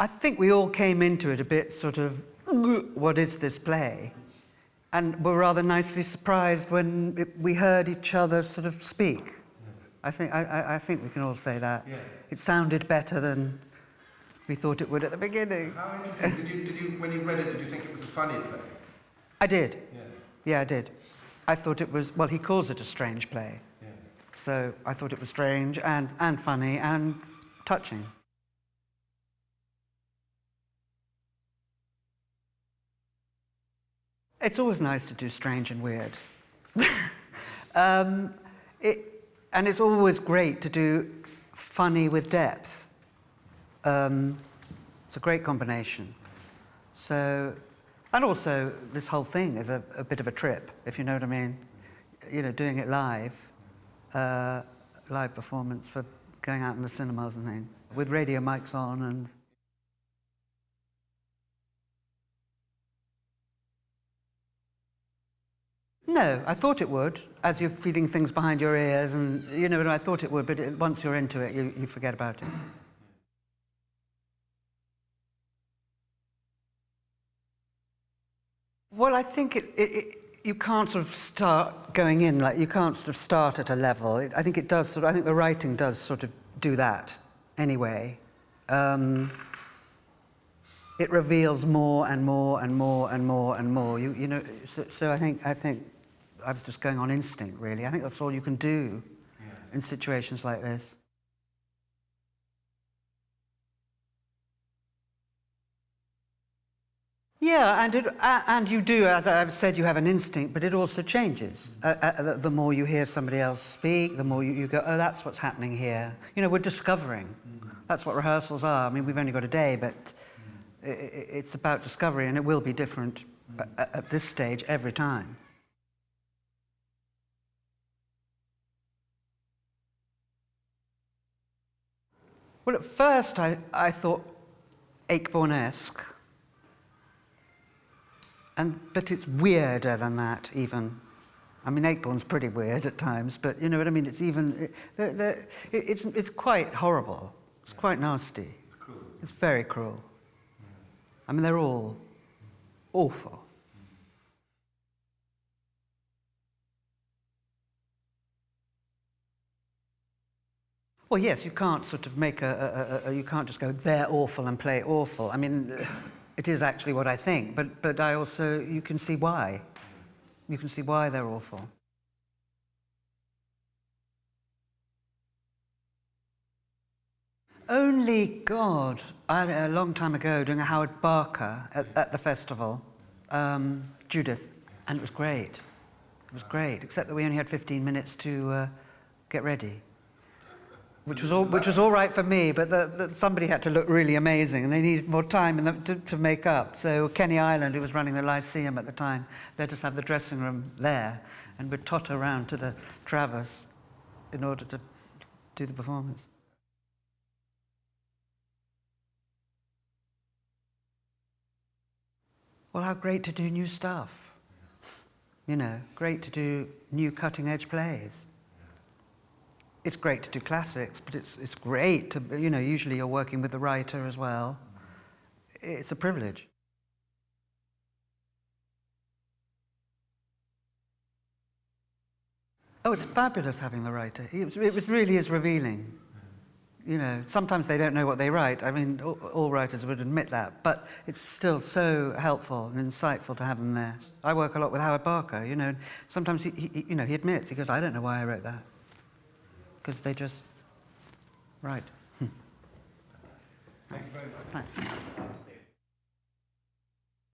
I think we all came into it a bit sort of, what is this play? And were rather nicely surprised when we heard each other sort of speak. Yes. I think we can all say that. Yes. It sounded better than we thought it would at the beginning. How interesting. Did you, when you read it, did you think it was a funny play? I did. Yes. Yeah, I did. I thought it was, well, he calls it a strange play. Yes. So I thought it was strange and funny and touching. It's always nice to do strange and weird. And it's always great to do funny with depth. It's a great combination. So, and also this whole thing is a bit of a trip, if you know what I mean. You know, doing it live, live performance for going out in the cinemas and things, with radio mics on and. No, I thought it would, as you're feeling things behind your ears, and you know, I thought it would, but once you're into it, you forget about it. Well, I think you can't sort of start going in, like you can't sort of start at a level. I think it does sort of, I think the writing does sort of do that anyway. It reveals more and more and more and more and more. You know, so I think I was just going on instinct, really. I think that's all you can do in situations like this. Yeah, and you do, as I've said, you have an instinct, but it also changes. The more you hear somebody else speak, the more you go, oh, that's what's happening here. You know, we're discovering. That's what rehearsals are. I mean, we've only got a day, but it's about discovery, and it will be different at this stage every time. Well, at first I thought Acheborn-esque, but it's weirder than that even. I mean, Acheborn's pretty weird at times, but you know what I mean. It's even it's quite horrible. It's quite nasty. It's cruel. It's very cruel. I mean, they're all awful. Well, yes, you can't sort of make you can't just go, they're awful and play awful. I mean, it is actually what I think, but I also, you can see why. You can see why they're awful. Only, God, a long time ago, doing a Howard Barker at the festival, Judith, and it was great. It was great, except that we only had 15 minutes to get ready. Which was all right for me, but somebody had to look really amazing, and they needed more time to make up. So Kenny Ireland, who was running the Lyceum at the time, let us have the dressing room there, and we'd totter around to the Traverse in order to do the performance. Well, how great to do new stuff. You know, great to do new cutting-edge plays. It's great to do classics, but it's great to, you know, usually you're working with the writer as well. It's a privilege. Oh, it's fabulous having the writer. It really is revealing. You know, sometimes they don't know what they write. I mean, all writers would admit that, but it's still so helpful and insightful to have them there. I work a lot with Howard Barker, you know, sometimes he admits, he goes, I don't know why I wrote that. Because they just write. Thank you very much. Thanks.